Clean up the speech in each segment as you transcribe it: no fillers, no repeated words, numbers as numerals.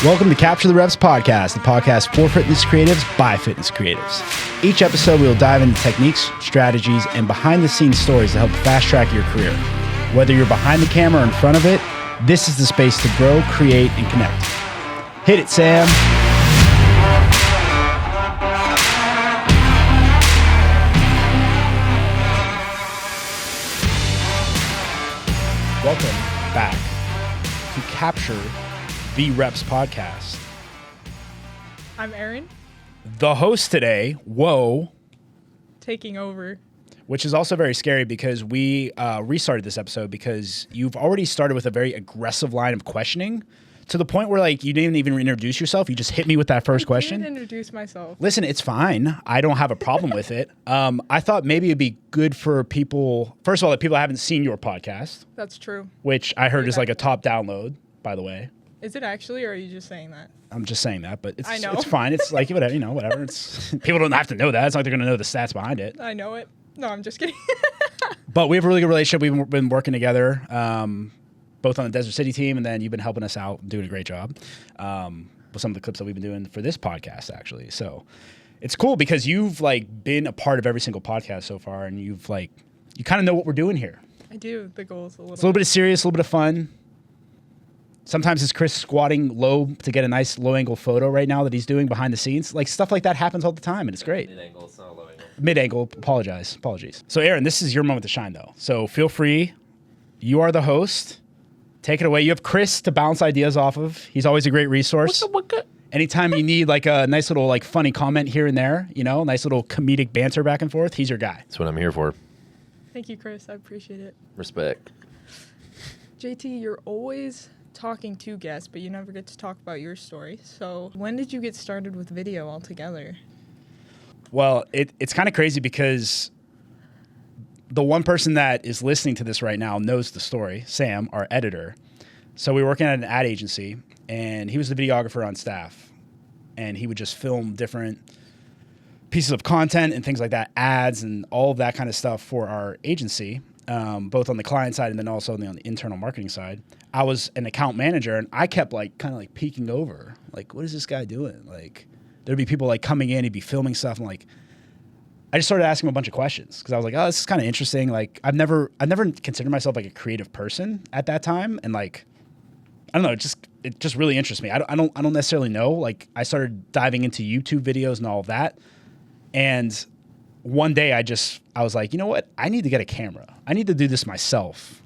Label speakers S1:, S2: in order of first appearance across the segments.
S1: Welcome to Capture the Reps podcast, the podcast for fitness creatives by fitness creatives. Each episode, we will dive into techniques, strategies, and behind-the-scenes stories to help fast-track your career. Whether you're behind the camera or in front of it, this is the space to grow, create, and connect. Hit it, Sam. Welcome back to Capture the Reps podcast.
S2: I'm Erin.
S1: The host today, whoa.
S2: Taking over.
S1: Which is also very scary because we restarted this episode because you've already started with a very aggressive line of questioning to the point where like you didn't even introduce yourself. You just hit me with that first question.
S2: I didn't introduce myself.
S1: Listen, it's fine. I don't have a problem with it. I thought maybe it'd be good for people, first of all, that people haven't seen your podcast.
S2: That's true.
S1: Which I heard is like a top download, by the way.
S2: Is it actually, or are you just saying that?
S1: I'm just saying that, but
S2: I know.
S1: It's fine. It's like, whatever, whatever. It's people don't have to know that. It's not like they're going to know the stats behind it.
S2: I know it. No, I'm just kidding.
S1: But we have a really good relationship. We've been working together, both on the Desert City team, and then you've been helping us out, doing a great job with some of the clips that we've been doing for this podcast, actually. So it's cool because you've like been a part of every single podcast so far, and you kind of know what we're doing here.
S2: I do. The goals a little.
S1: It's a little bit of serious, a little bit of fun. Sometimes it's Chris squatting low to get a nice low-angle photo right now that he's doing behind the scenes. Like, stuff like that happens all the time, and it's great.
S3: Mid-angle, it's not low angle.
S1: Mid-angle, apologies. So, Erin, this is your moment to shine, though. So, feel free. You are the host. Take it away. You have Chris to bounce ideas off of. He's always a great resource. Anytime you need, like, a nice little, like, funny comment here and there, nice little comedic banter back and forth, he's your guy.
S3: That's what I'm here for.
S2: Thank you, Chris. I appreciate it.
S3: Respect.
S2: JT, you're always talking to guests, but you never get to talk about your story. So when did you get started with video altogether?
S1: Well, it's kind of crazy because the one person that is listening to this right now knows the story, Sam, our editor. So we were working at an ad agency, and he was the videographer on staff, and he would just film different pieces of content and things like that, ads and all of that kind of stuff for our agency, both on the client side and then also on the internal marketing side. I was an account manager, and I kept kind of peeking over, like, what is this guy doing? Like, there'd be people like coming in, he'd be filming stuff, and like, I just started asking him a bunch of questions because I was like, oh, this is kind of interesting. Like, I've never considered myself like a creative person at that time, and like, I don't know, it just really interests me. I don't necessarily know. Like, I started diving into YouTube videos and all of that, and one day I was like, you know what? I need to get a camera. I need to do this myself.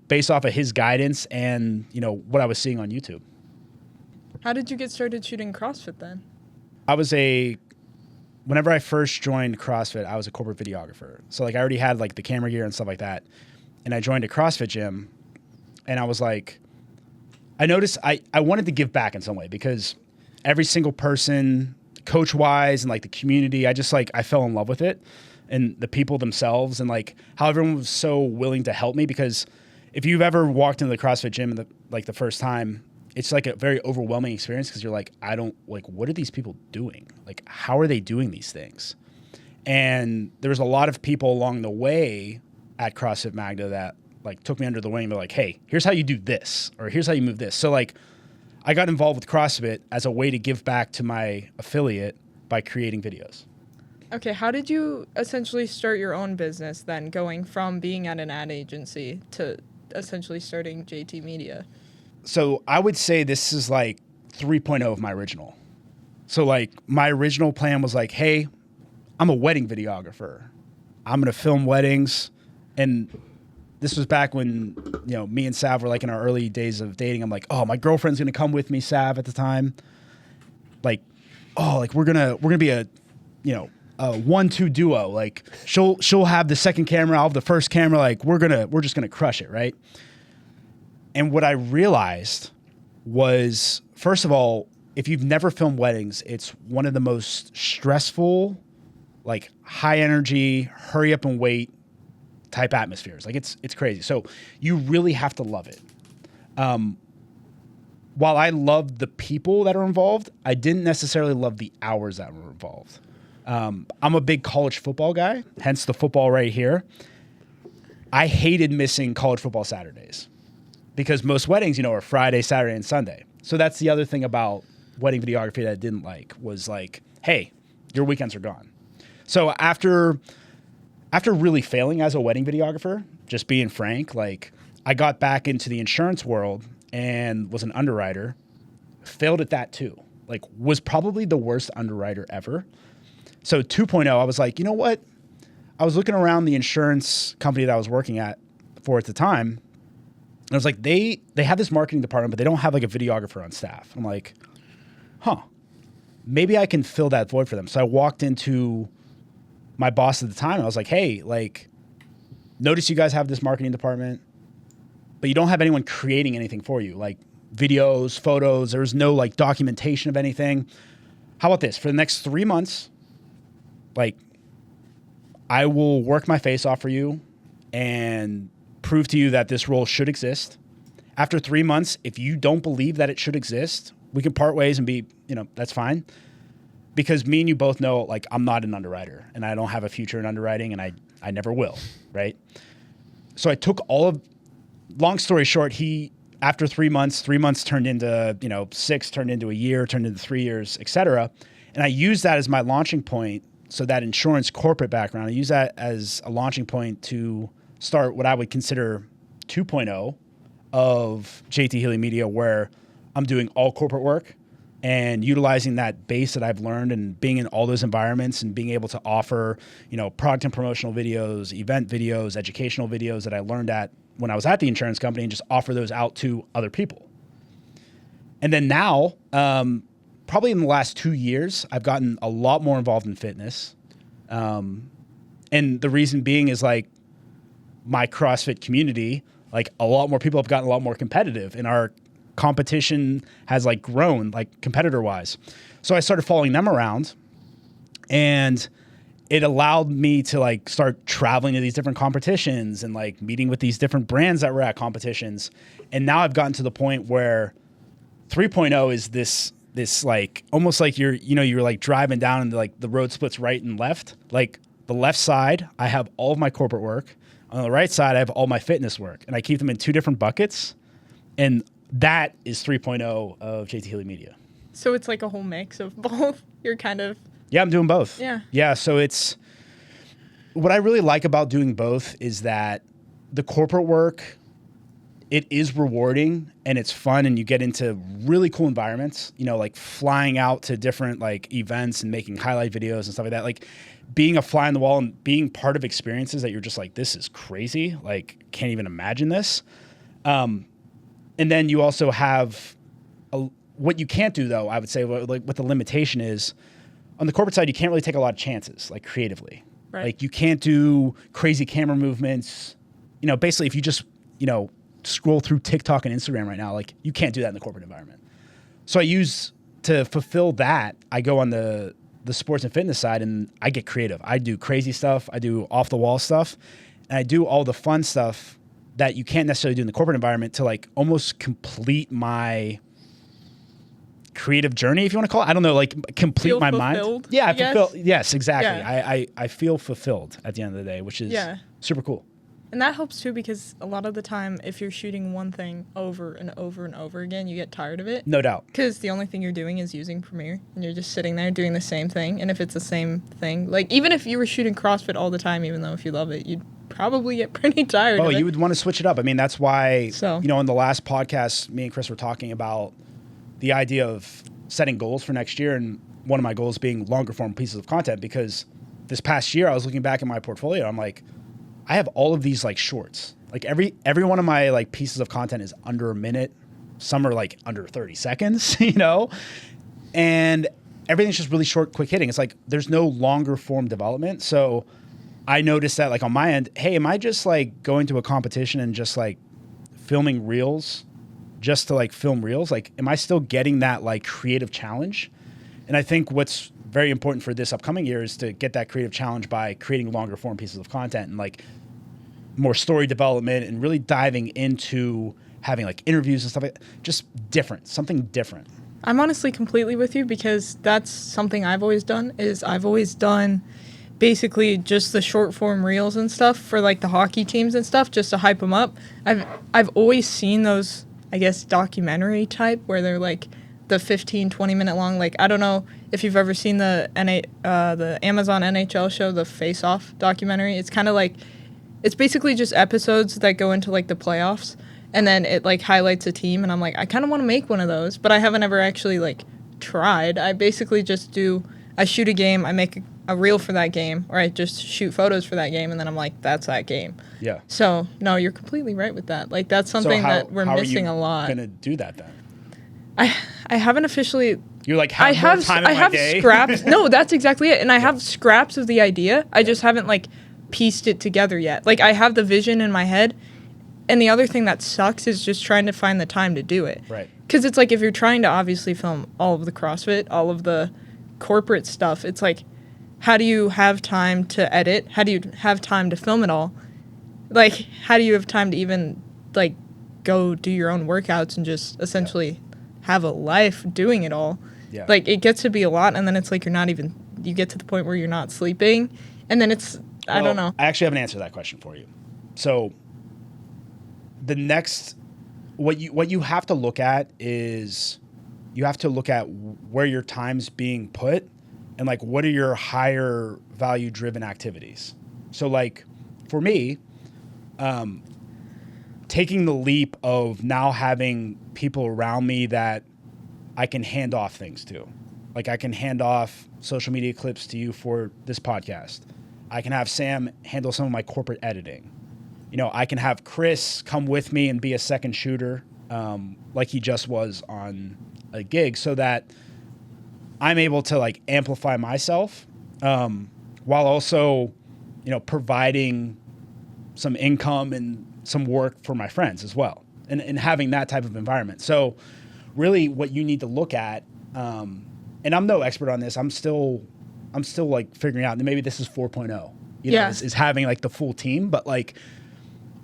S1: Based off of his guidance and, what I was seeing on YouTube.
S2: How did you get started shooting CrossFit then?
S1: Whenever I first joined CrossFit, I was a corporate videographer. So like I already had like the camera gear and stuff like that. And I joined a CrossFit gym, and I was like, I noticed I wanted to give back in some way because every single person, coach wise and like the community, I fell in love with it. And the people themselves, and like how everyone was so willing to help me. Because if you've ever walked into the CrossFit gym the first time, it's like a very overwhelming experience because you're like, what are these people doing? Like, how are they doing these things? And there was a lot of people along the way at CrossFit Magna that like took me under the wing. They're like, hey, here's how you do this, or here's how you move this. So like, I got involved with CrossFit as a way to give back to my affiliate by creating videos.
S2: Okay, how did you essentially start your own business then, going from being at an ad agency to essentially starting JT Media?
S1: So I would say this is like 3.0 of my original. So like my original plan was like, hey, I'm a wedding videographer. I'm going to film weddings. And this was back when, me and Sav were like in our early days of dating. I'm like, oh, my girlfriend's going to come with me, Sav, at the time. Like, oh, like we're going to be a 1-2 duo. Like she'll have the second camera, I'll have the first camera. Like we're just gonna crush it, right? And what I realized was, first of all, if you've never filmed weddings, it's one of the most stressful, like high energy, hurry up and wait type atmospheres. Like it's crazy. So you really have to love it. While I loved the people that are involved, I didn't necessarily love the hours that were involved. I'm a big college football guy, hence the football right here. I hated missing college football Saturdays because most weddings, are Friday, Saturday, and Sunday. So that's the other thing about wedding videography that I didn't like was like, hey, your weekends are gone. So after really failing as a wedding videographer, just being frank, like I got back into the insurance world and was an underwriter, failed at that too. Like was probably the worst underwriter ever. So 2.0, I was like, you know what? I was looking around the insurance company that I was working at the time. And I was like, they have this marketing department, but they don't have like a videographer on staff. I'm like, maybe I can fill that void for them. So I walked into my boss at the time and I was like, hey, like, notice you guys have this marketing department, but you don't have anyone creating anything for you, like videos, photos. There's no like documentation of anything. How about this? For the next 3 months, like, I will work my face off for you and prove to you that this role should exist. After 3 months, if you don't believe that it should exist, we can part ways and be, that's fine. Because me and you both know, like, I'm not an underwriter and I don't have a future in underwriting and I never will, right? So I took long story short, after 3 months turned into, 6, turned into a year, turned into 3 years, et cetera. And I used that as my launching point. So that insurance corporate background, I use that as a launching point to start what I would consider 2.0 of JT Healy Media, where I'm doing all corporate work and utilizing that base that I've learned and being in all those environments and being able to offer, product and promotional videos, event videos, educational videos that I learned when I was at the insurance company and just offer those out to other people. And then now, probably in the last 2 years, I've gotten a lot more involved in fitness. And the reason being is like my CrossFit community, like a lot more people have gotten a lot more competitive and our competition has like grown like competitor wise. So I started following them around and it allowed me to like start traveling to these different competitions and like meeting with these different brands that were at competitions. And now I've gotten to the point where 3.0 is this like almost like you're like driving down and like the road splits right and left. Like the left side, I have all of my corporate work. On the right side, I have all my fitness work, and I keep them in 2 different buckets. And that is 3.0 of JT Healy Media.
S2: So it's like a whole mix of both. You're kind of
S1: I'm doing both.
S2: Yeah.
S1: So it's what I really like about doing both is that the corporate work, it is rewarding and it's fun and you get into really cool environments, like flying out to different like events and making highlight videos and stuff like that. Like being a fly on the wall and being part of experiences that you're just like, this is crazy. Like can't even imagine this. And then you also have what you can't do though, I would say like what the limitation is on the corporate side, you can't really take a lot of chances like creatively.
S2: Right.
S1: Like you can't do crazy camera movements. Basically if you just, scroll through TikTok and Instagram right now, like you can't do that in the corporate environment. So to fulfill that, I go on the sports and fitness side and I get creative. I do crazy stuff. I do off the wall stuff and I do all the fun stuff that you can't necessarily do in the corporate environment to like almost complete my creative journey, if you want to call it. I don't know, like complete
S2: feel
S1: my
S2: fulfilled,
S1: mind. Yeah,
S2: I guess.
S1: fulfill. Yes, exactly.
S2: Yeah.
S1: I feel fulfilled at the end of the day, which is super cool.
S2: And that helps too because a lot of the time, if you're shooting one thing over and over and over again, you get tired of it.
S1: No doubt.
S2: Because the only thing you're doing is using Premiere and you're just sitting there doing the same thing. And if it's the same thing, like even if you were shooting CrossFit all the time, even though if you love it, you'd probably get pretty tired of it.
S1: You would want to switch it up. I mean, that's why,
S2: So.
S1: In the last podcast, me and Chris were talking about the idea of setting goals for next year. And one of my goals being longer form pieces of content because this past year I was looking back at my portfolio. I'm like, I have all of these like shorts. Like every one of my like pieces of content is under a minute. Some are like under 30 seconds, and everything's just really short, quick hitting. It's like there's no longer form development. So I noticed that like on my end, hey, am I just like going to a competition and just like filming reels just to like film reels? Like, am I still getting that like creative challenge? And I think what's very important for this upcoming year is to get that creative challenge by creating longer form pieces of content and like more story development and really diving into having like interviews and stuff like that. Just different, something different.
S2: I'm honestly completely with you because that's something I've always done is I've always done basically just the short form reels and stuff for like the hockey teams and stuff just to hype them up. I've always seen those I guess, documentary type where they're like the 15, 20-minute long. Like, I don't know if you've ever seen the Amazon NHL show, the Face Off documentary. It's kind of like, it's basically just episodes that go into like the playoffs, and then it like highlights a team. And I'm like, I kind of want to make one of those, but I haven't ever actually like tried. I basically just I shoot a game, I make a reel for that game, or I just shoot photos for that game, and then I'm like, that's that game.
S1: Yeah.
S2: So, no, you're completely right with that. Like, that's something that we're missing a lot.
S1: How are you going to do that then?
S2: I haven't officially...
S1: You're like, I have
S2: scraps. No, that's exactly it. And I have scraps of the idea. I just haven't, like, pieced it together yet. Like, I have the vision in my head, and the other thing that sucks is just trying to find the time to do it.
S1: Right.
S2: Because it's like, if you're trying to obviously film all of the CrossFit, all of the corporate stuff, it's like, how do you have time to edit? How do you have time to film it all? Like, how do you have time to even, like, go do your own workouts and just essentially have a life doing it all?
S1: Yeah.
S2: Like, it gets to be a lot, and then it's like you get to the point where you're not sleeping, and then I don't know.
S1: I actually have an answer to that question for you. So, the next, what you have to look at is, you have to look at where your time's being put, and like, what are your higher value driven activities? So like, for me, taking the leap of now having people around me that I can hand off things to. Like, I can hand off social media clips to you for this podcast. I can have Sam handle some of my corporate editing. You know, I can have Chris come with me and be a second shooter, like he just was on a gig, so that I'm able to like amplify myself, while also, you know, providing some income and some work for my friends as well, and having that type of environment. So really what you need to look at, and I'm no expert on this, I'm still like figuring out, and maybe this is 4.0, you know, is having like the full team, but like,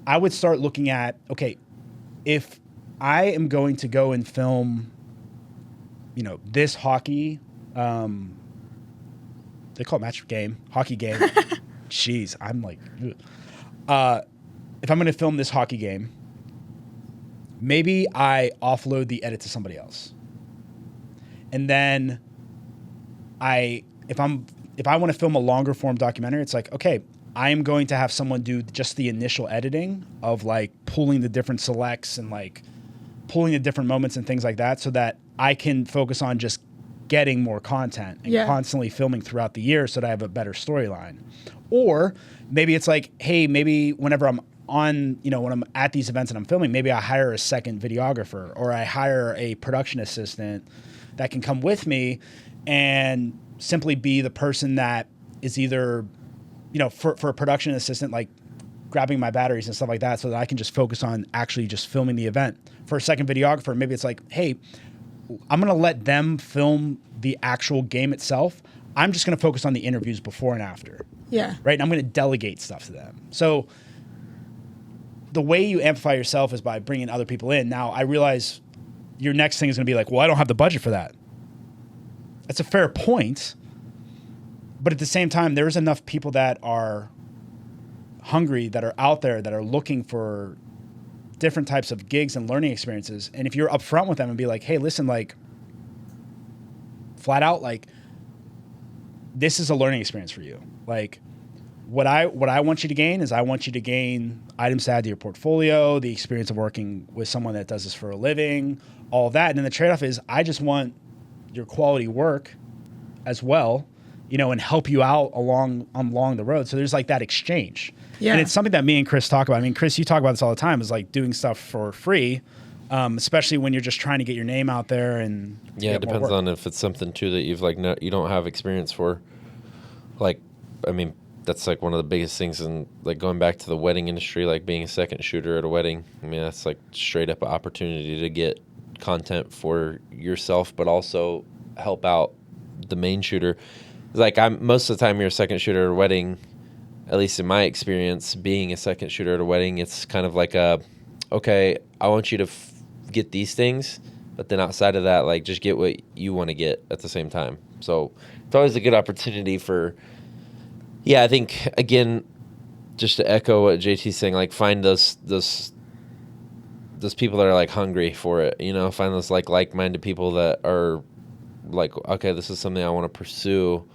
S1: I would start looking at, okay, if I am going to go and film, you know, this hockey, they call it match game, hockey game. Jeez, I'm like, if I'm going to film this hockey game, maybe I offload the edit to somebody else. And then if I want to film a longer form documentary, it's like, okay, I am going to have someone do just the initial editing of like pulling the different selects and like pulling the different moments and things like that, so that I can focus on just getting more content and constantly filming throughout the year, so that I have a better storyline. Or maybe it's like, hey, maybe whenever I'm on, you know, when I'm at these events and I'm filming, maybe I hire a second videographer, or I hire a production assistant that can come with me and simply be the person that is either, you know, for a production assistant, like grabbing my batteries and stuff like that, so that I can just focus on actually just filming the event. For a second videographer, maybe it's like, hey, I'm going to let them film the actual game itself. I'm just going to focus on the interviews before and after.
S2: Yeah.
S1: Right? And I'm going to delegate stuff to them. So the way you amplify yourself is by bringing other people in. Now, I realize your next thing is going to be like, well, I don't have the budget for that. That's a fair point. But at the same time, there's enough people that are hungry, that are out there, that are looking for different types of gigs and learning experiences. And if you're upfront with them and be like, hey, listen, like, flat out, like, this is a learning experience for you. Like, what I want you to gain is, I want you to gain items to add to your portfolio, the experience of working with someone that does this for a living, all of that. And then the trade-off is, I just want your quality work as well, you know, and help you out along the road. So there's like that exchange. Yeah. And it's something that me and Chris talk about. I mean, Chris, you talk about this all the time, is like doing stuff for free, especially when you're just trying to get your name out there. And
S3: yeah, it depends on if it's something too that you've like you don't have experience for. Like, I mean, that's like one of the biggest things in like going back to the wedding industry, like being a second shooter at a wedding. I mean, that's like straight up an opportunity to get content for yourself, but also help out the main shooter. Like, most of the time you're a second shooter at a wedding, at least in my experience, being a second shooter at a wedding, it's kind of like okay, I want you to get these things, but then outside of that, like, just get what you want to get at the same time. So it's always a good opportunity for, I think, again, just to echo what JT's saying, like, find those those people that are like hungry for it, you know, find those like like-minded people that are like, okay, this is something I want to pursue.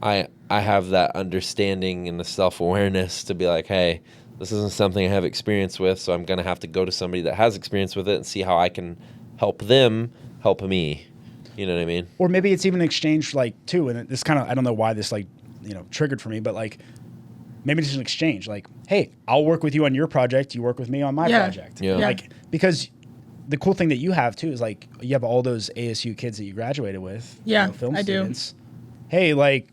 S3: I have that understanding and the self-awareness to be like, hey, this isn't something I have experience with, so I'm going to have to go to somebody that has experience with it and see how I can help them help me. You know what I mean?
S1: Or maybe it's even an exchange, like, too, and this kind of, I don't know why this, like, you know, triggered for me, but, like, maybe it's an exchange. Like, hey, I'll work with you on your project, you work with me on my project.
S3: Yeah.
S1: Like, because the cool thing that you have, too, is, like, you have all those ASU kids that you graduated with.
S2: Yeah,
S1: you know, film
S2: I do.
S1: students. Hey, like,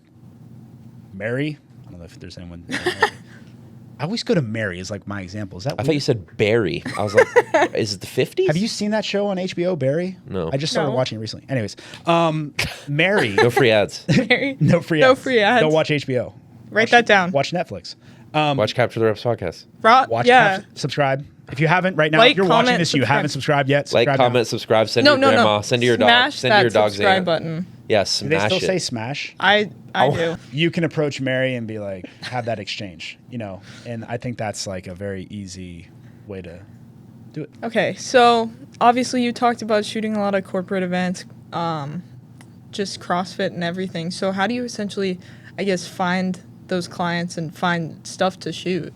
S1: Mary, I don't know if there's anyone. I always go to Mary as like my example. Is that?
S3: I thought you said Barry. I was like, is it the 50s?
S1: Have you seen that show on HBO, Barry?
S3: No.
S1: I just started
S2: No.
S1: watching it recently. Anyways, Mary.
S3: No free ads.
S1: No free ads.
S2: No free ads.
S1: Don't watch HBO.
S2: Write that down.
S1: Watch Netflix.
S3: Watch Capture the Reps podcast.
S1: Watch.
S2: Yeah.
S1: Subscribe. If you haven't right now,
S2: Like,
S1: if you're watching
S2: comment,
S1: this, you
S2: subscribe.
S1: haven't subscribed yet.
S3: Like,
S1: Subscribe now.
S3: comment, subscribe, send your grandma, send to your dog,
S2: Smash
S3: send to your
S2: that
S3: dog's
S2: subscribe
S3: aunt.
S2: button.
S3: Yeah,
S1: Do they
S3: smash
S1: still
S3: it.
S1: say smash?
S2: I do.
S1: You can approach Mary and be like, have that exchange, you know, and I think that's like a very easy way to do it.
S2: Okay, so obviously you talked about shooting a lot of corporate events, just CrossFit and everything. So how do you essentially, I guess, find those clients and find stuff to shoot?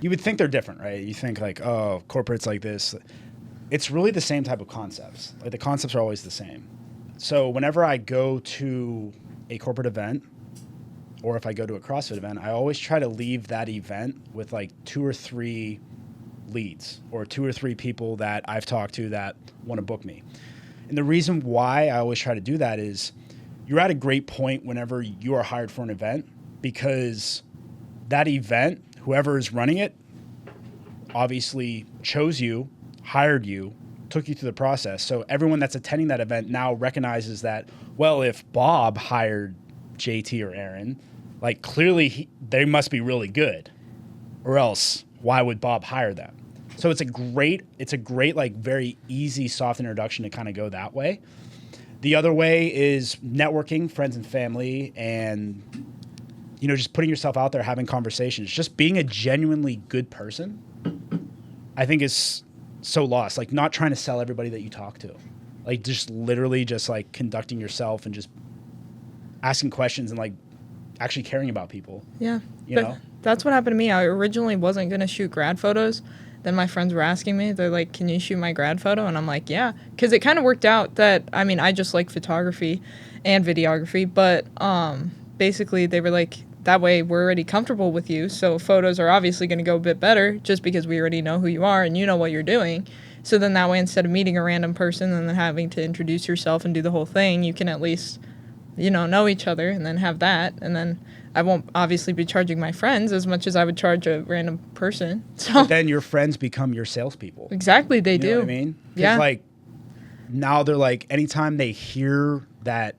S1: You would think they're different, right? You think like, oh, corporate's like this. It's really the same type of concepts. Like the concepts are always the same. So whenever I go to a corporate event or if I go to a CrossFit event, I always try to leave that event with like 2 or 3 leads or 2 or 3 people that I've talked to that want to book me. And the reason why I always try to do that is you're at a great point whenever you are hired for an event because that event, whoever is running it, obviously chose you, hired you, took you through the process. So everyone that's attending that event now recognizes that, well, if Bob hired JT or Erin, like clearly they must be really good, or else why would Bob hire them? So it's a great like very easy soft introduction to kind of go that way. The other way is networking, friends and family, and you know, just putting yourself out there, having conversations, just being a genuinely good person, I think is so lost. Like not trying to sell everybody that you talk to, like just literally just like conducting yourself and just asking questions and like actually caring about people.
S2: Yeah.
S1: You know?
S2: That's what happened to me. I originally wasn't going to shoot grad photos. Then my friends were asking me, they're like, can you shoot my grad photo? And I'm like, yeah. Because it kind of worked out that, I mean, I just like photography and videography. But basically they were like, that way we're already comfortable with you. So photos are obviously going to go a bit better just because we already know who you are and you know what you're doing. So then that way, instead of meeting a random person and then having to introduce yourself and do the whole thing, you can at least, you know each other and then have that. And then I won't obviously be charging my friends as much as I would charge a random person. So
S1: But then your friends become your salespeople.
S2: exactly, they
S1: You
S2: do.
S1: know what I mean? 'Cause,
S2: Yeah.
S1: like now they're like, anytime they hear that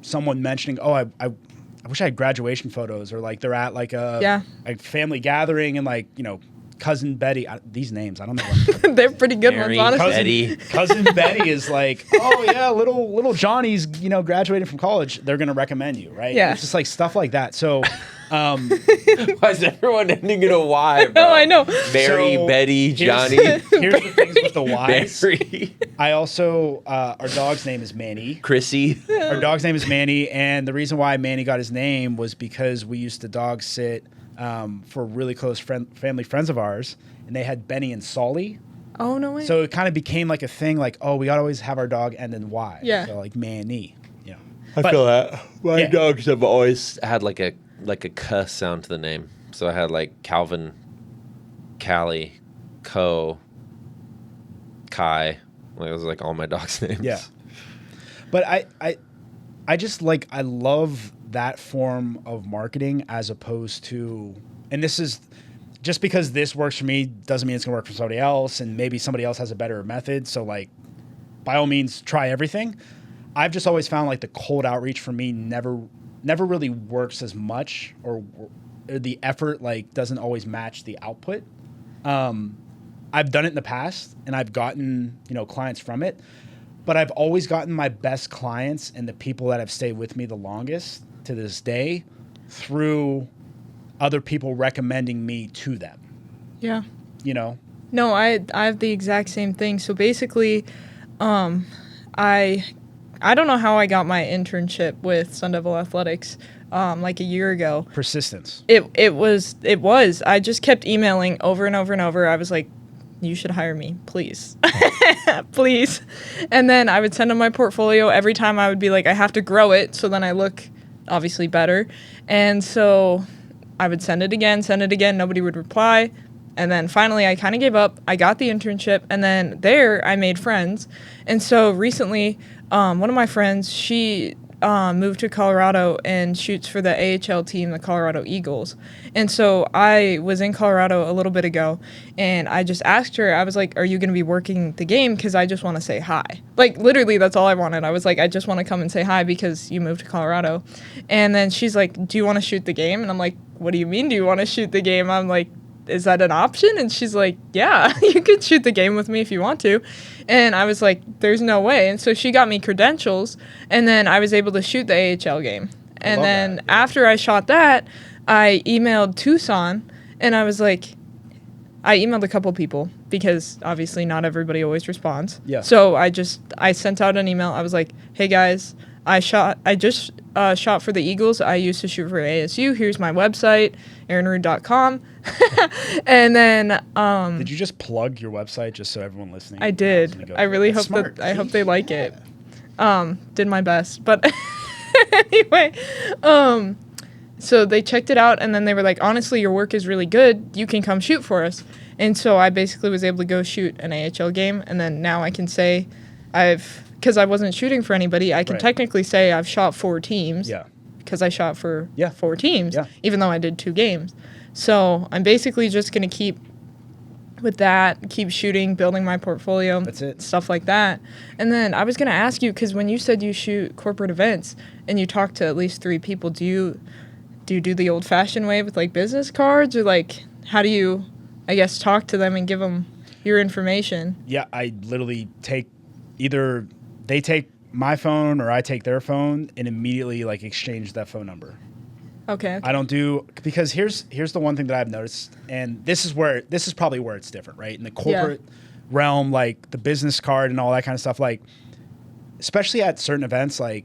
S1: someone mentioning, oh, I wish I had graduation photos, or like they're at like a family gathering and like, you know, cousin Betty, these names, I don't know. What,
S2: They're pretty good
S3: Mary,
S2: ones, honestly.
S3: Betty.
S1: cousin Betty is like, oh yeah, little Johnny's, you know, graduating from college. They're going to recommend you, right?
S2: Yeah.
S1: It's just like stuff like that. So,
S3: Why is everyone ending in a Y, bro?
S2: No, I know.
S3: Mary,
S1: So,
S3: Betty, Johnny,
S1: here's the things with the Y's.
S3: Barry,
S1: I also, our dog's name is Manny.
S3: Chrissy.
S1: Our dog's name is Manny, and the reason why Manny got his name was because we used to dog sit for really close family friends of ours, and they had Benny and Solly.
S2: Oh, no way.
S1: So it kind of became like a thing, like, oh, we gotta always have our dog end in Y.
S2: Yeah.
S1: So like Manny, you know.
S3: I
S1: But-
S3: feel that. My
S1: Yeah.
S3: dogs have always had like a cuss sound to the name. So I had like Calvin, Callie, Co, Kai. Like those are like all my dogs' names.
S1: Yeah. But I just like, I love that form of marketing as opposed to, and this is just because this works for me doesn't mean it's gonna work for somebody else, and maybe somebody else has a better method. So like, by all means, try everything. I've just always found like the cold outreach for me never really works as much, or the effort like doesn't always match the output. I've done it in the past and I've gotten, you know, clients from it, but I've always gotten my best clients and the people that have stayed with me the longest to this day through other people recommending me to them,
S2: yeah.
S1: you know?
S2: No, I have the exact same thing. So basically, I don't know how I got my internship with Sun Devil Athletics like a year ago.
S1: Persistence.
S2: It was. I just kept emailing over and over and over. I was like, you should hire me, please. Please. And then I would send them my portfolio. Every time I would be like, I have to grow it so then I look obviously better. And so I would send it again. Nobody would reply. And then finally I kind of gave up. I got the internship, and then there I made friends. And so recently, one of my friends, she moved to Colorado and shoots for the AHL team, the Colorado Eagles. And so I was in Colorado a little bit ago, and I just asked her, I was like, are you going to be working the game? Because I just want to say hi. Like, literally, that's all I wanted. I was like, I just want to come and say hi because you moved to Colorado. And then she's like, do you want to shoot the game? And I'm like, what do you mean, do you want to shoot the game? I'm like, is that an option? And she's like, yeah, you could shoot the game with me if you want to. And I was like, there's no way. And so she got me credentials, and then I was able to shoot the AHL game. And then after I shot that, I emailed Tucson, and I was like, I emailed a couple people because obviously not everybody always responds.
S1: Yeah.
S2: So I sent out an email. I was like, hey guys, I just shot for the Eagles. I used to shoot for ASU. Here's my website, erinrud.com. And then
S1: did you just plug your website just so everyone listening?
S2: I did. I really hope
S1: smart.
S2: I hope they like it. Did my best. But anyway, so they checked it out, and then they were like, honestly, your work is really good. You can come shoot for us. And so I basically was able to go shoot an AHL game, and then now I can say because I wasn't shooting for anybody, I can technically say I've shot 4 teams.
S1: Yeah.
S2: Because I shot for 4 teams,
S1: even
S2: though I did 2 games. So I'm basically just going to keep with that, keep shooting, building my portfolio.
S1: That's it.
S2: Stuff like that. And then I was going to ask you, because when you said you shoot corporate events and you talk to at least 3 people, do you do the old-fashioned way with, like, business cards? Or, like, how do you, I guess, talk to them and give them your information?
S1: Yeah, I literally take either they take my phone or I take their phone and immediately, like, exchange that phone number.
S2: Okay.
S1: I don't do, because here's the one thing that I've noticed, and this is probably where it's different, right? In the corporate realm, like the business card and all that kind of stuff, like especially at certain events, like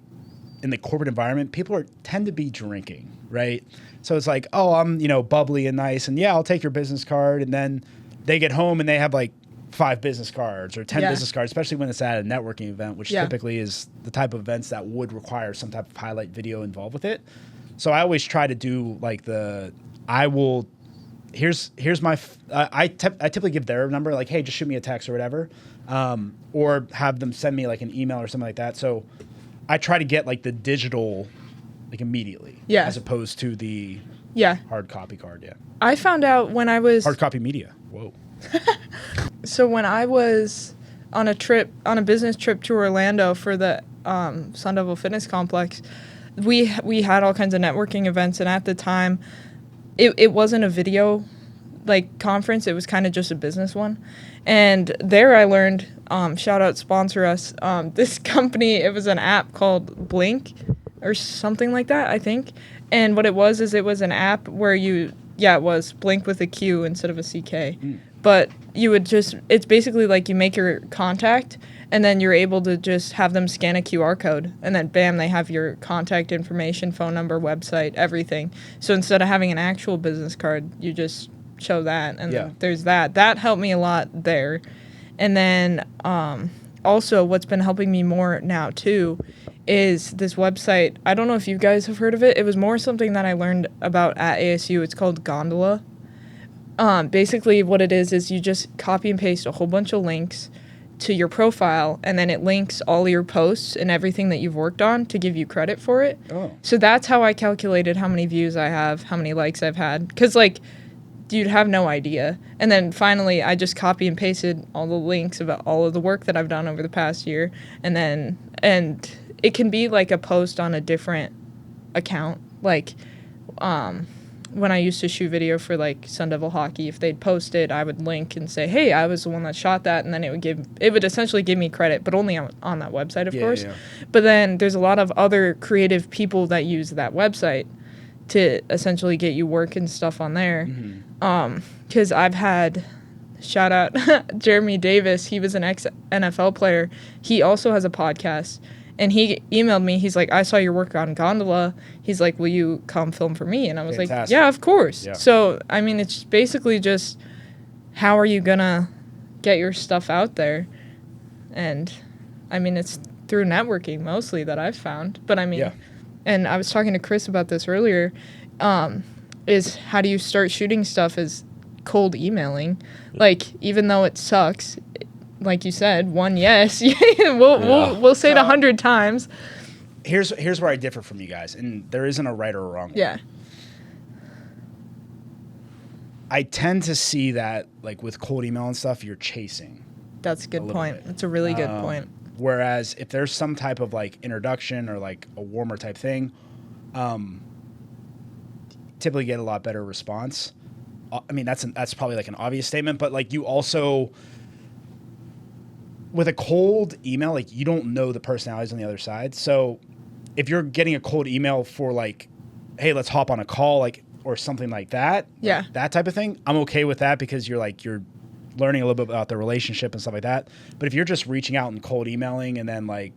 S1: in the corporate environment, people tend to be drinking, right? So it's like, oh, I'm bubbly and nice, and yeah, I'll take your business card, and then they get home and they have like 5 business cards or 10 business cards, especially when it's at a networking event, which typically is the type of events that would require some type of highlight video involved with it. So I always try to do like here's my, I typically give their number, like, hey, just shoot me a text or whatever, or have them send me like an email or something like that. So I try to get like the digital, like immediately, as opposed to the hard copy card.
S2: I found out when I was
S1: hard copy media. Whoa.
S2: So when I was on a business trip to Orlando for the Sun Devil Fitness Complex, we had all kinds of networking events, and at the time, it wasn't a video like conference. It was kind of just a business one, and there I learned. Shout out, sponsor us. This company, it was an app called Blink, or something like that, I think. And what it was is it was an app where it was Blink with a Q instead of a CK. But you would it's basically like you make your contact, and then you're able to just have them scan a QR code, and then bam, they have your contact information, phone number, website, everything. So instead of having an actual business card, you just show that, and then there's that. That helped me a lot there. And then also what's been helping me more now too is this website. I don't know if you guys have heard of it. It was more something that I learned about at ASU. It's called Gondola. Basically what it is you just copy and paste a whole bunch of links to your profile, and then it links all your posts and everything that you've worked on to give you credit for it. Oh. So that's how I calculated how many views I have, how many likes I've had. Because, like, you'd have no idea. And then finally, I just copy and pasted all the links about all of the work that I've done over the past year. And it can be like a post on a different account. Like, when I used to shoot video for like Sun Devil Hockey, if they'd post it, I would link and say, hey, I was the one that shot that, and then it would essentially give me credit, but only on that website, of course. Yeah. But then there's a lot of other creative people that use that website to essentially get you work and stuff on there. Because I've had shout out Jeremy Davis. He was an ex-NFL player. He also has a podcast. And he emailed me. He's like, I saw your work on Gondola. He's like, will you come film for me? And I was
S1: Fantastic.
S2: like, yeah, of course.
S1: Yeah.
S2: So, I mean, it's basically just how are you going to get your stuff out there? And, I mean, it's through networking mostly that I've found. But, I mean,
S1: Yeah.
S2: and I was talking to Chris about this earlier, is how do you start shooting stuff is cold emailing. Like, even though it sucks, like you said, one yes, we'll say it 100 times.
S1: Here's where I differ from you guys, and there isn't a right or a wrong way.
S2: Yeah.
S1: I tend to see that, like, with cold email and stuff, you're chasing.
S2: That's a good
S1: little
S2: point.
S1: bit.
S2: That's a really good point.
S1: Whereas if there's some type of, like, introduction or, like, a warmer type thing, typically get a lot better response. I mean, that's probably, like, an obvious statement, but, like, you also... With a cold email, like, you don't know the personalities on the other side. So if you're getting a cold email for, like, hey, let's hop on a call, like, or something like that,
S2: Yeah.
S1: like, that type of thing, I'm okay with that because you're learning a little bit about the relationship and stuff like that. But if you're just reaching out and cold emailing and then, like,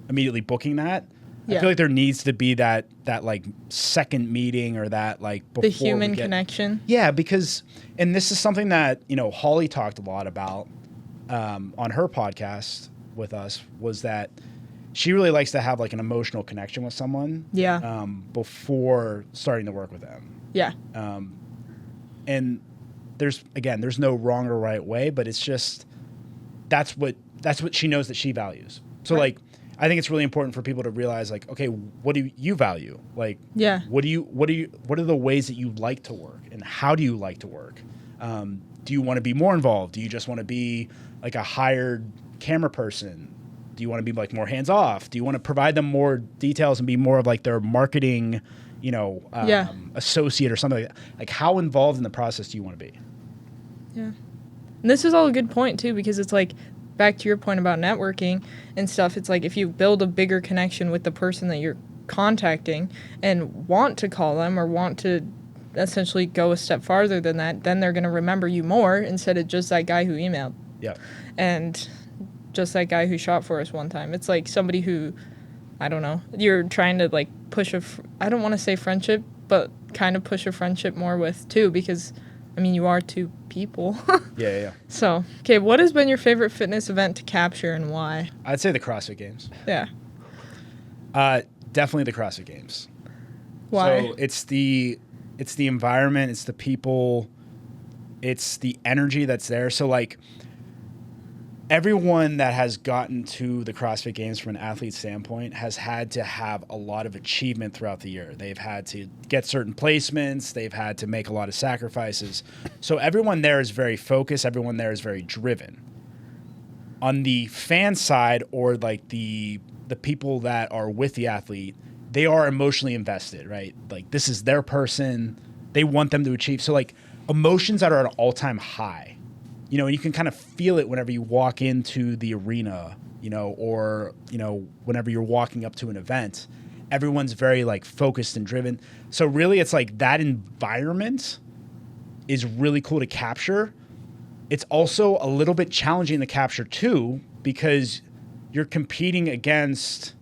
S1: immediately booking that,
S2: Yeah.
S1: I feel like there needs to be that like second meeting or that, like, before
S2: The human connection.
S1: Yeah, because, and this is something that, Holly talked a lot about on her podcast with us, was that she really likes to have, like, an emotional connection with someone
S2: Yeah.
S1: before starting to work with them.
S2: Yeah.
S1: And there's no wrong or right way, but it's just that's what she knows that she values. So
S2: Right.
S1: like, I think it's really important for people to realize, like, okay, what do you value? Like,
S2: Yeah.
S1: what are the ways that you like to work, and how do you like to work? Do you want to be more involved? Do you just want to be like a hired camera person? Do you want to be, like, more hands off? Do you want to provide them more details and be more of, like, their marketing, associate or something like that? Like, how involved in the process do you want to be?
S2: Yeah. And this is all a good point, too, because it's like, back to your point about networking and stuff, it's like if you build a bigger connection with the person that you're contacting and want to call them or want to essentially go a step farther than that, then they're going to remember you more instead of just that guy who emailed.
S1: Yeah.
S2: And just that guy who shot for us one time. It's like somebody who, I don't know, you're trying to, like, push I don't want to say friendship, but kind of push a friendship more with, too, because, I mean, you are two people.
S1: Yeah.
S2: So, okay, what has been your favorite fitness event to capture and why?
S1: I'd say the CrossFit Games.
S2: Yeah.
S1: Definitely the CrossFit Games.
S2: Why?
S1: So it's the environment, it's the people, it's the energy that's there. So, like, everyone that has gotten to the CrossFit Games from an athlete standpoint has had to have a lot of achievement throughout the year. They've had to get certain placements. They've had to make a lot of sacrifices. So everyone there is very focused. Everyone there is very driven. On the fan side, or, like, the people that are with the athlete, they are emotionally invested, right? Like, this is their person. They want them to achieve. So, like, emotions that are at an all-time high. And you can kind of feel it whenever you walk into the arena, or, whenever you're walking up to an event. Everyone's very, like, focused and driven. So really, it's like that environment is really cool to capture. It's also a little bit challenging to capture, too, because you're competing against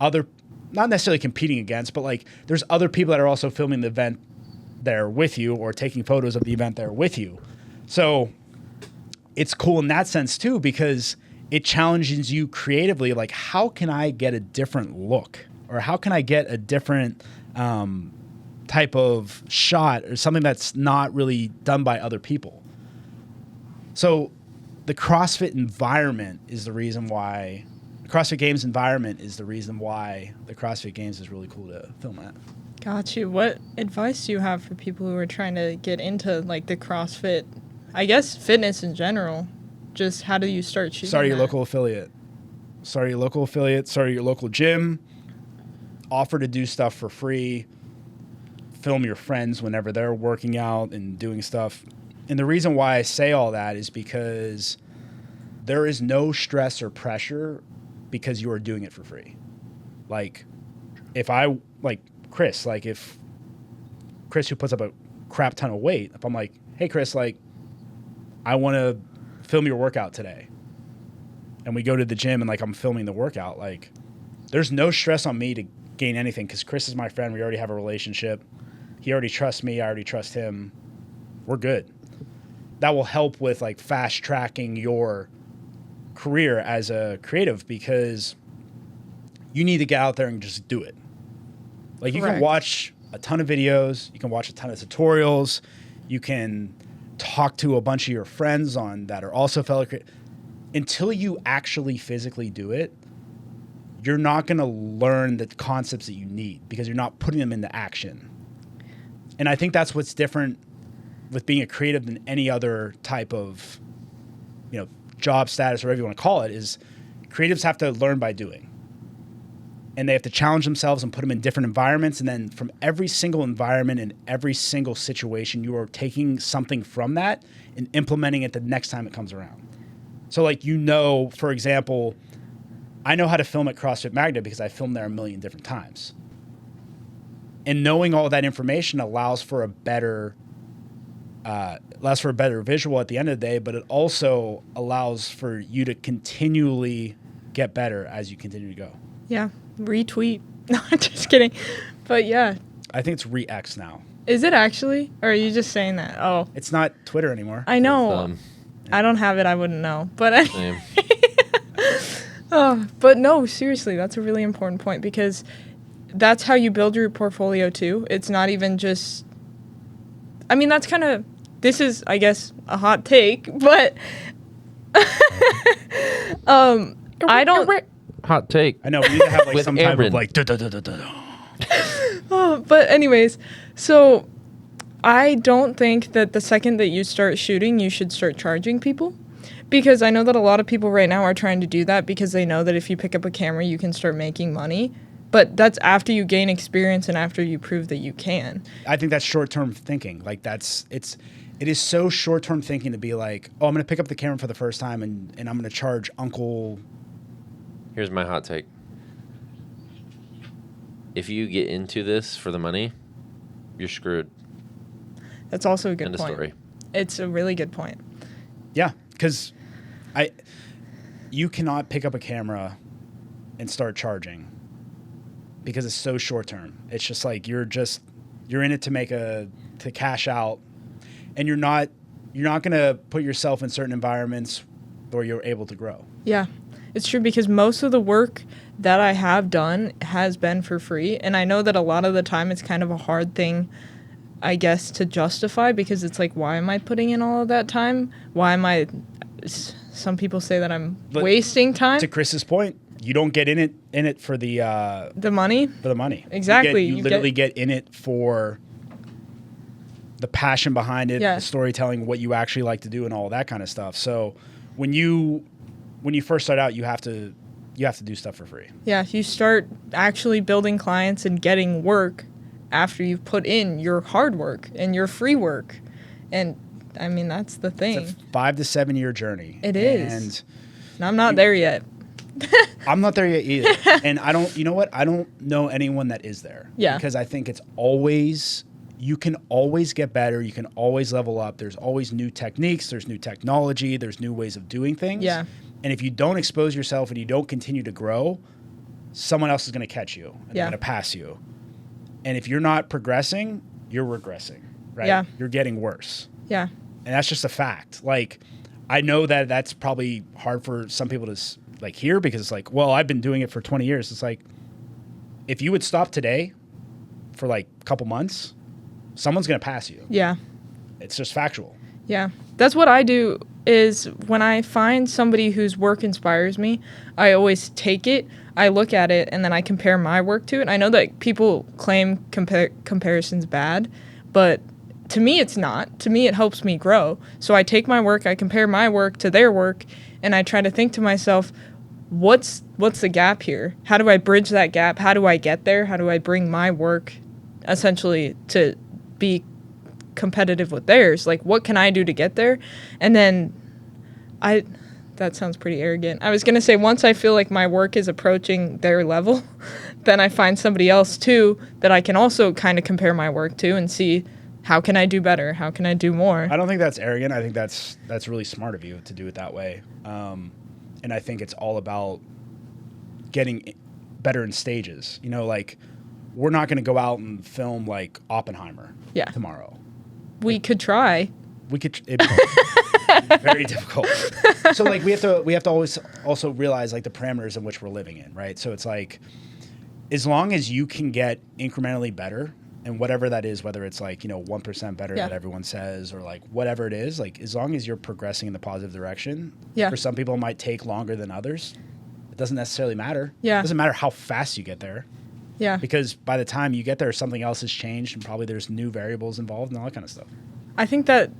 S1: other, not necessarily competing against, but, like, there's other people that are also filming the event there with you or taking photos of the event there with you. So it's cool in that sense, too, because it challenges you creatively. Like, how can I get a different look, or how can I get a different type of shot, or something that's not really done by other people? So the CrossFit environment is the reason why the CrossFit Games environment is the reason why the CrossFit Games is really cool to film at.
S2: Got you. What advice do you have for people who are trying to get into, like, the CrossFit, I guess fitness in general? Just how do you start shooting
S1: Start your
S2: that?
S1: local affiliate. Start your local gym. Offer to do stuff for free. Film your friends whenever they're working out and doing stuff. And the reason why I say all that is because there is no stress or pressure because you are doing it for free. Like, if Chris who puts up a crap ton of weight, if I'm like, hey, Chris, like, I want to film your workout today. And we go to the gym and like I'm filming the workout. Like there's no stress on me to gain anything because Chris is my friend. We already have a relationship. He already trusts me. I already trust him. We're good. That will help with like fast tracking your career as a creative because you need to get out there and just do it. Like you can watch a ton of videos, you can watch a ton of tutorials, you can talk to a bunch of your friends on that are also fellow creators. Until you actually physically do it, you're not going to learn the concepts that you need because you're not putting them into action. And I think that's what's different with being a creative than any other type of, job status or whatever you want to call it, is creatives have to learn by doing. And they have to challenge themselves and put them in different environments. And then from every single environment and every single situation, you are taking something from that and implementing it the next time it comes around. So like, for example, I know how to film at CrossFit Magna because I filmed there a million different times. And knowing all that information allows for a better visual at the end of the day, but it also allows for you to continually get better as you continue to go.
S2: Yeah. Retweet. No, I'm just kidding. But yeah.
S1: I think it's Re-X now.
S2: Is it actually? Or are you just saying that? Oh.
S1: It's not Twitter anymore.
S2: I know. I don't have it. I wouldn't know. But but no, seriously, that's a really important point because that's how you build your portfolio too. It's not even just, I mean, that's kind of, this is, I guess, a hot take, but I don't.
S3: Hot take.
S1: I know, we need to have like some type
S3: Erin.
S1: of like,
S2: But anyways, so I don't think that the second that you start shooting, you should start charging people. Because I know that a lot of people right now are trying to do that because they know that if you pick up a camera, you can start making money. But that's after you gain experience and after you prove that you can.
S1: I think that's short-term thinking. Like it is so short-term thinking to be like, oh, I'm going to pick up the camera for the first time and I'm going to charge Uncle.
S3: Here's my hot take. If you get into this for the money, you're screwed.
S2: That's also a good
S3: End of
S2: point.
S3: story.
S2: It's a really good point.
S1: Yeah, because you cannot pick up a camera and start charging because it's so short-term. It's just like you're in it to cash out, and you're not going to put yourself in certain environments where you're able to grow.
S2: Yeah, it's true because most of the work that I have done has been for free. And I know that a lot of the time it's kind of a hard thing, I guess, to justify because it's like, why am I putting in all of that time? Why am I, some people say that I'm wasting time.
S1: To Chris's point, you don't get in it for the
S2: money?
S1: For the money.
S2: Exactly.
S1: You literally get in it for the passion behind it, the storytelling, what you actually like to do and all that kind of stuff. So when you first start out, you have to do stuff for free. Yeah,
S2: you start actually building clients and getting work after you've put in your hard work and your free work. And I mean, that's the thing.
S1: It's a 5 to 7 year journey.
S2: It is. And I'm not there yet.
S1: I'm not there yet either. And I don't know anyone that is there.
S2: Yeah.
S1: Because I think you can always get better. You can always level up. There's always new techniques. There's new technology. There's new ways of doing things.
S2: Yeah.
S1: And if you don't expose yourself and you don't continue to grow, someone else is going to catch you and they're going to pass you. And if you're not progressing, you're regressing, right?
S2: Yeah.
S1: You're getting worse.
S2: Yeah.
S1: And that's just a fact. Like, I know that that's probably hard for some people to like hear because it's like, well, I've been doing it for 20 years. It's like, if you would stop today for like a couple months, someone's going to pass you.
S2: Yeah.
S1: It's just factual.
S2: Yeah. That's what I do is when I find somebody whose work inspires me, I always take it, I look at it, and then I compare my work to it. I know that people claim comparison's bad, but to me it's not. To me it helps me grow. So I take my work, I compare my work to their work, and I try to think to myself, what's the gap here? How do I bridge that gap? How do I get there? How do I bring my work essentially to be competitive with theirs? Like, what can I do to get there? And then that sounds pretty arrogant. I was going to say, once I feel like my work is approaching their level, then I find somebody else too that I can also kind of compare my work to and see how can I do better? How can I do more?
S1: I don't think that's arrogant. I think that's really smart of you to do it that way. And I think it's all about getting better in stages. You know, like, we're not going to go out and film like Oppenheimer tomorrow.
S2: We could try.
S1: We could. It'd be very difficult. So like we have to always also realize like the parameters in which we're living in, right? So it's like, as long as you can get incrementally better, and whatever that is, whether it's like, 1% better that everyone says, or like whatever it is, like as long as you're progressing in the positive direction. For some people, it might take longer than others. It doesn't necessarily matter. It doesn't matter how fast you get there. Because by the time you get there, something else has changed, and probably there's new variables involved and all that kind of stuff.
S2: I think that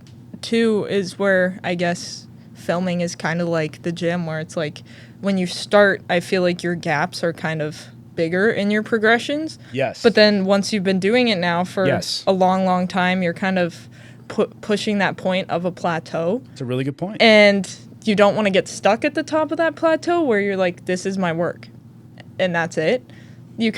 S2: too is where I guess filming is kind of like the gym, where it's like when you start, I feel like your gaps are kind of bigger in your progressions. But then once you've been doing it now for a long, long time, you're kind of pushing that point of a plateau.
S1: It's a really good point.
S2: And you don't want to get stuck at the top of that plateau where you're like, this is my work and that's it. You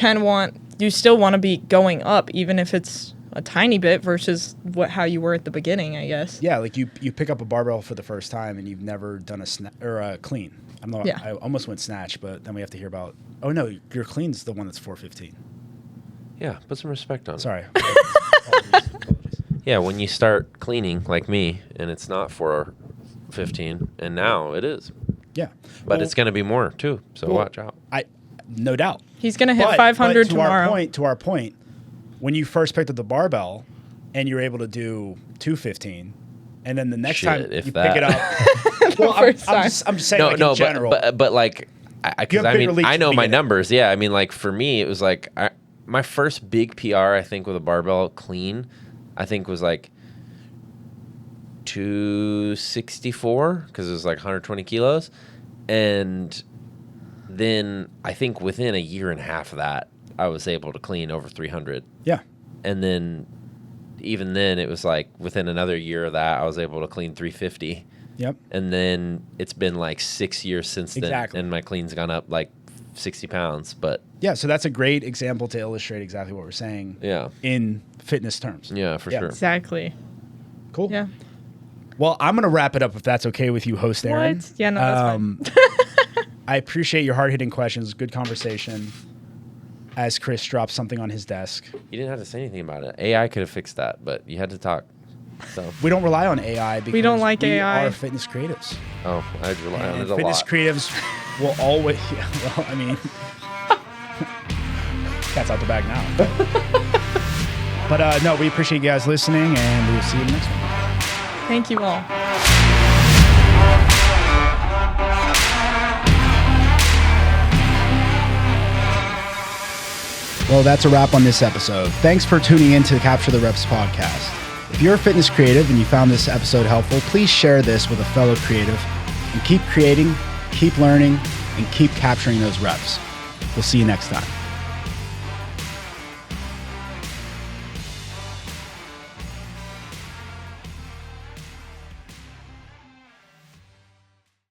S2: still want to be going up, even if it's a tiny bit versus how you were at the beginning, I guess.
S1: Yeah, like you pick up a barbell for the first time and you've never done a clean. I almost went snatch, but then we have to hear about. Oh no, your clean's the one that's 415.
S3: Yeah, put some respect on it.
S1: Sorry.
S3: Yeah, when you start cleaning like me, and it's not 415, and now it is.
S1: Yeah,
S3: but it's going to be more too. So watch out.
S1: No doubt.
S2: He's going to hit 500
S1: tomorrow. To our point, when you first picked up the barbell, and you're able to do 215, and then the next time you pick it up. Well, I'm just saying, in general.
S3: But like, I know my numbers. Yeah, I mean, like for me, it was like my first big PR, I think, with a barbell clean, I think was like 264 because it was like 120 kilos, and then I think within a year and a half of that, I was able to clean over 300.
S1: Yeah,
S3: and then even then, it was like within another year of that, I was able to clean 350.
S1: Yep.
S3: And then it's been like 6 years since then.
S1: Exactly.
S3: And my clean's gone up like 60 pounds. But
S1: yeah, so that's a great example to illustrate exactly what we're saying in fitness terms.
S3: Yeah, for sure.
S2: Exactly.
S1: Cool.
S2: Yeah.
S1: Well, I'm going to wrap it up if that's okay with you, host Erin.
S2: What? Yeah, no, that's fine.
S1: I appreciate your hard-hitting questions. Good conversation. As Chris drops something on his desk.
S3: You didn't have to say anything about it. AI could have fixed that, but you had to talk. So
S1: we don't rely on AI because
S2: we don't like AI.
S1: We are fitness creatives.
S3: Oh, I'd rely on it a lot.
S1: Fitness creatives will always. Yeah, well, I mean, cat's out the bag now. But no, we appreciate you guys listening, and we'll see you in the next one.
S2: Thank you all.
S1: Well, that's a wrap on this episode. Thanks for tuning in to the Capture the Reps podcast. If you're a fitness creative and you found this episode helpful, please share this with a fellow creative and keep creating, keep learning, and keep capturing those reps. We'll see you next time.